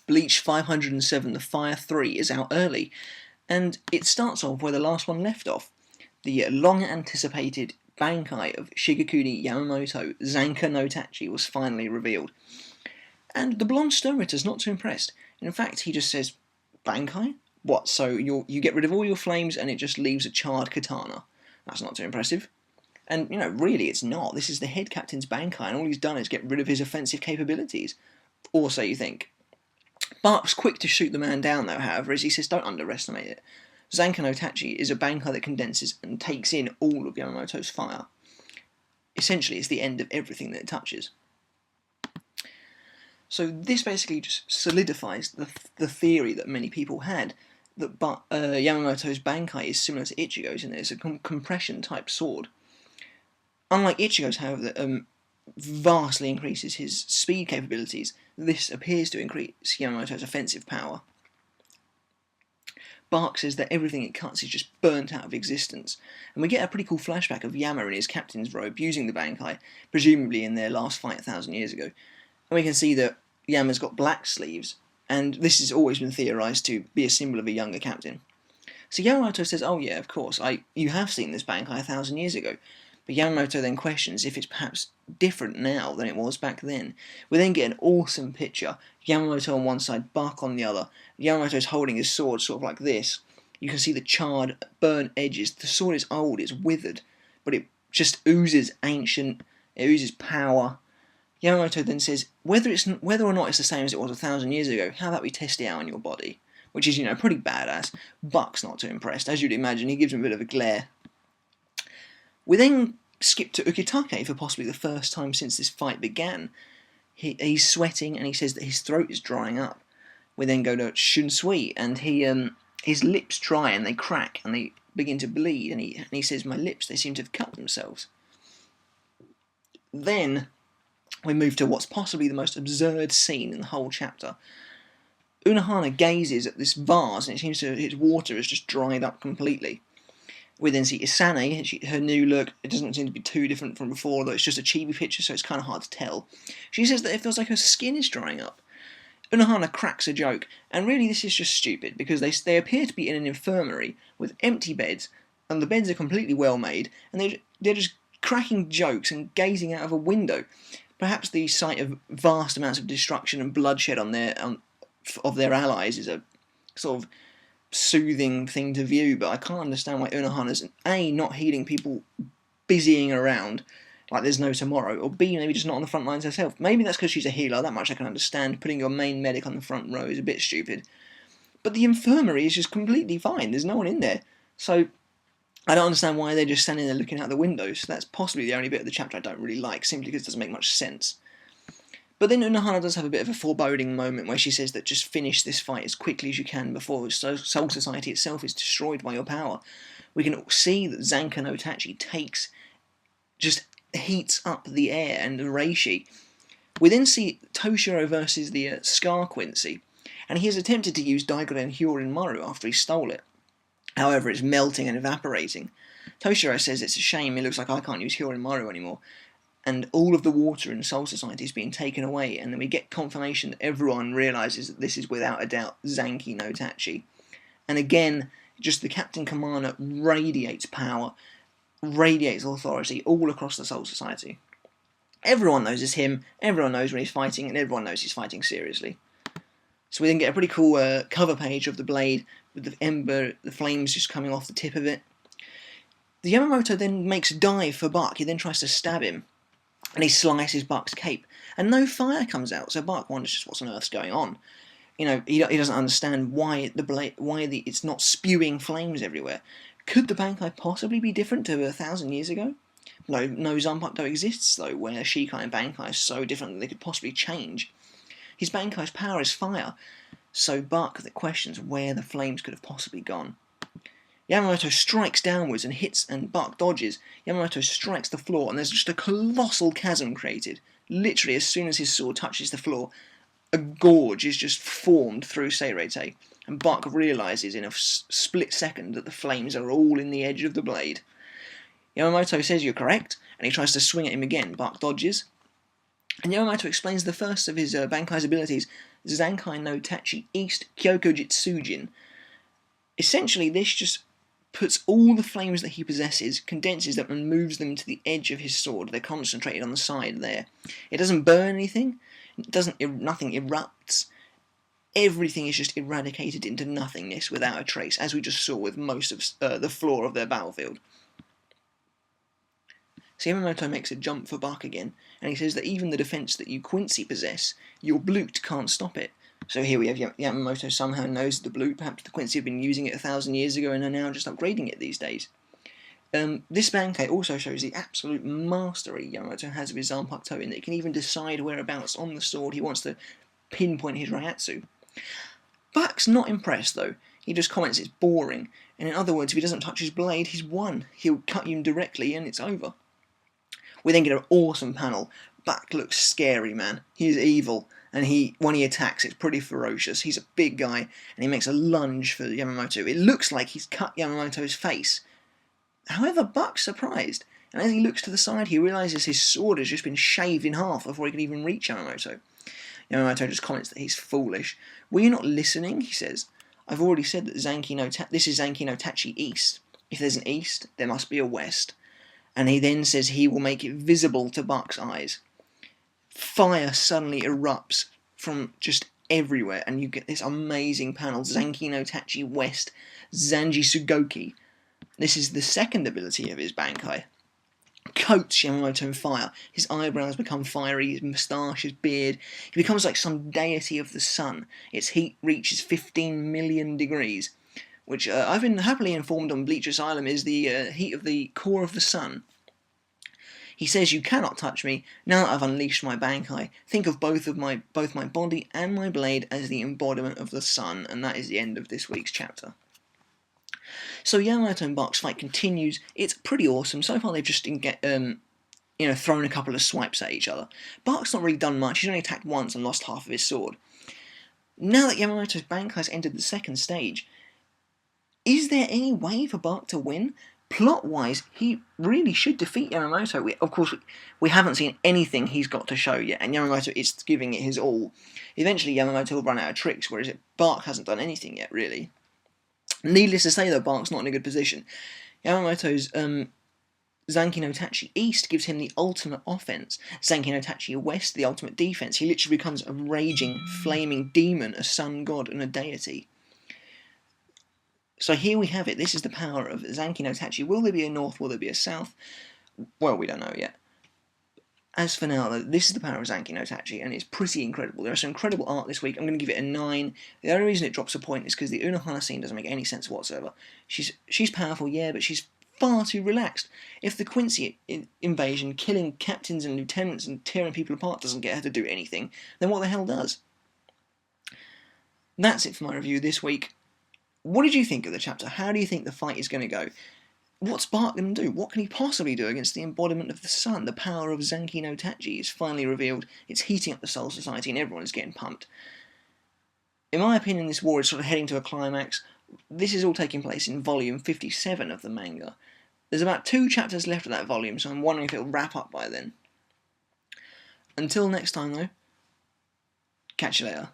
Bleach 507, the Fire 3, is out early, and it starts off where the last one left off. The long-anticipated Bankai of Shigekuni Yamamoto, Zanka no Tachi, was finally revealed. And the blonde Storator's not too impressed. In fact, he just says, Bankai? What, so you get rid of all your flames and it just leaves a charred katana? That's not too impressive. And, really it's not. This is the head captain's Bankai, and all he's done is get rid of his offensive capabilities. Or so you think. Bark's quick to shoot the man down, though, however, as he says don't underestimate it. Zanka no Tachi is a Bankai that condenses and takes in all of Yamamoto's fire. Essentially, it's the end of everything that it touches. So this basically just solidifies the theory that many people had, that Yamamoto's Bankai is similar to Ichigo's in that it's a compression-type sword. Unlike Ichigo's, however, that vastly increases his speed capabilities, this appears to increase Yamamoto's offensive power. Bark says that everything it cuts is just burnt out of existence, and we get a pretty cool flashback of Yama in his captain's robe using the Bankai, presumably in their last fight 1,000 years ago. And we can see that Yama's got black sleeves, and this has always been theorised to be a symbol of a younger captain. So Yamamoto says, oh yeah, of course, you have seen this Bankai 1,000 years ago. But Yamamoto then questions if it's perhaps different now than it was back then. We then get an awesome picture. Yamamoto on one side, Bark on the other. Yamamoto's holding his sword sort of like this. You can see the charred, burnt edges. The sword is old, it's withered, but it just oozes ancient, it oozes power. Yamamoto then says, whether or not it's the same as it was 1,000 years ago, how about we test it out on your body? Which is, pretty badass. Buck's not too impressed. As you'd imagine, he gives him a bit of a glare. We then skip to Ukitake for possibly the first time since this fight began. He's sweating and he says that his throat is drying up. We then go to Shunsui and his lips dry and they crack and they begin to bleed, and he says, my lips, they seem to have cut themselves. Then we move to what's possibly the most absurd scene in the whole chapter. Unohana gazes at this vase and it seems its water has just dried up completely. We then see Isane, her new look, it doesn't seem to be too different from before, though it's just a chibi picture, so it's kind of hard to tell. She says that it feels like her skin is drying up. Unohana cracks a joke, and really this is just stupid, because they appear to be in an infirmary with empty beds, and the beds are completely well made, and they're just cracking jokes and gazing out of a window. Perhaps the sight of vast amounts of destruction and bloodshed of their allies is a sort of soothing thing to view, but I can't understand why Unohana's not healing people busying around like there's no tomorrow, or B, maybe just not on the front lines herself. Maybe that's because she's a healer, that much I can understand. Putting your main medic on the front row is a bit stupid. But the infirmary is just completely fine, there's no one in there. So I don't understand why they're just standing there looking out the windows. That's possibly the only bit of the chapter I don't really like, simply because it doesn't make much sense. But then Unohana does have a bit of a foreboding moment where she says that just finish this fight as quickly as you can before Soul Society itself is destroyed by your power. We can see that Zanka no Tachi just heats up the air and the Reishi. We then see Toshiro versus the Scar Quincy, and he has attempted to use Daigoren Hyorin Maru after he stole it. However, it's melting and evaporating. Toshiro says it's a shame, it looks like I can't use Hyorin Maru anymore. And all of the water in Soul Society is being taken away, and then we get confirmation that everyone realises that this is without a doubt Zanki no Tachi. And again, just the Captain Commander radiates power, radiates authority all across the Soul Society. Everyone knows it's him, everyone knows when he's fighting, and everyone knows he's fighting seriously. So we then get a pretty cool cover page of the blade, with the flames just coming off the tip of it. The Yamamoto then makes a dive for Buck, he then tries to stab him. And he slices Buck's cape, and no fire comes out, so Buck wonders just what on earth's going on. He doesn't understand why it's not spewing flames everywhere. Could the Bankai possibly be different to 1,000 years ago? No Zanpakuto exists, though, where Shikai and Bankai are so different that they could possibly change. His Bankai's power is fire, so Buck that questions where the flames could have possibly gone. Yamamoto strikes downwards and hits, and Buck dodges. Yamamoto strikes the floor, and there's just a colossal chasm created. Literally, as soon as his sword touches the floor, a gorge is just formed through Seirete, and Buck realises in a split second that the flames are all in the edge of the blade. Yamamoto says you're correct, and he tries to swing at him again. Buck dodges, and Yamamoto explains the first of his Bankai's abilities, Zankai no Tachi East Kyokujitsujin. Essentially, this just puts all the flames that he possesses, condenses them, and moves them to the edge of his sword. They're concentrated on the side there. It doesn't burn anything. Nothing erupts. Everything is just eradicated into nothingness without a trace, as we just saw with most of the floor of their battlefield. So Yamamoto makes a jump for Buck again, and he says that even the defense that you Quincy possess, your Blute can't stop it. So here we have Yamamoto somehow knows the Blute. Perhaps the Quincy have been using it 1,000 years ago and are now just upgrading it these days. This Bankai also shows the absolute mastery Yamamoto has of his Zanpakuto, in that he can even decide whereabouts on the sword he wants to pinpoint his Reiatsu. Buck's not impressed though. He just comments it's boring, and in other words, if he doesn't touch his blade, he's won. He'll cut you directly and it's over. We then get an awesome panel. Buck looks scary, man. He's evil, and when he attacks, it's pretty ferocious. He's a big guy, and he makes a lunge for Yamamoto. It looks like he's cut Yamamoto's face. However, Buck's surprised, and as he looks to the side, he realises his sword has just been shaved in half before he can even reach Yamamoto. Yamamoto just comments that he's foolish. Were you not listening? He says. I've already said that this is Zanki no Tachi East. If there's an east, there must be a west. And he then says he will make it visible to Buck's eyes. Fire suddenly erupts from just everywhere, and you get this amazing panel, Zanki no Tachi West, Zanji Sugoki. This is the second ability of his Bankai. Coats Yamamoto in fire. His eyebrows become fiery, his moustache, his beard. He becomes like some deity of the sun. Its heat reaches 15 million degrees, which I've been happily informed on Bleach Asylum is the heat of the core of the sun. He says, you cannot touch me, now that I've unleashed my Bankai. Think of both my body and my blade as the embodiment of the sun, and that is the end of this week's chapter. So Yamamoto and Buck's fight continues. It's pretty awesome. So far they've just thrown a couple of swipes at each other. Buck's not really done much. He's only attacked once and lost half of his sword. Now that Yamamoto's Bankai has entered the second stage, is there any way for Buck to win? Plot-wise, he really should defeat Yamamoto. Of course, we haven't seen anything he's got to show yet, and Yamamoto is giving it his all. Eventually, Yamamoto will run out of tricks, whereas Buck hasn't done anything yet, really. Needless to say, though, Buck's not in a good position. Yamamoto's Zanki no Tachi East gives him the ultimate offense. Zanki no Tachi West, the ultimate defense. He literally becomes a raging, flaming demon, a sun god, and a deity. So here we have it. This is the power of Zanki no Tachi. Will there be a north? Will there be a south? Well, we don't know yet. As for now, though, this is the power of Zanki no Tachi, and it's pretty incredible. There is some incredible art this week. I'm going to give it a 9. The only reason it drops a point is because the Unohana scene doesn't make any sense whatsoever. She's powerful, yeah, but she's far too relaxed. If the Quincy invasion, killing captains and lieutenants and tearing people apart, doesn't get her to do anything, then what the hell does? That's it for my review this week. What did you think of the chapter? How do you think the fight is going to go? What's Bark going to do? What can he possibly do against the embodiment of the sun? The power of Zanki no Tachi is finally revealed. It's heating up the Soul Society and everyone is getting pumped. In my opinion, this war is sort of heading to a climax. This is all taking place in volume 57 of the manga. There's about 2 chapters left of that volume, so I'm wondering if it'll wrap up by then. Until next time, though, catch you later.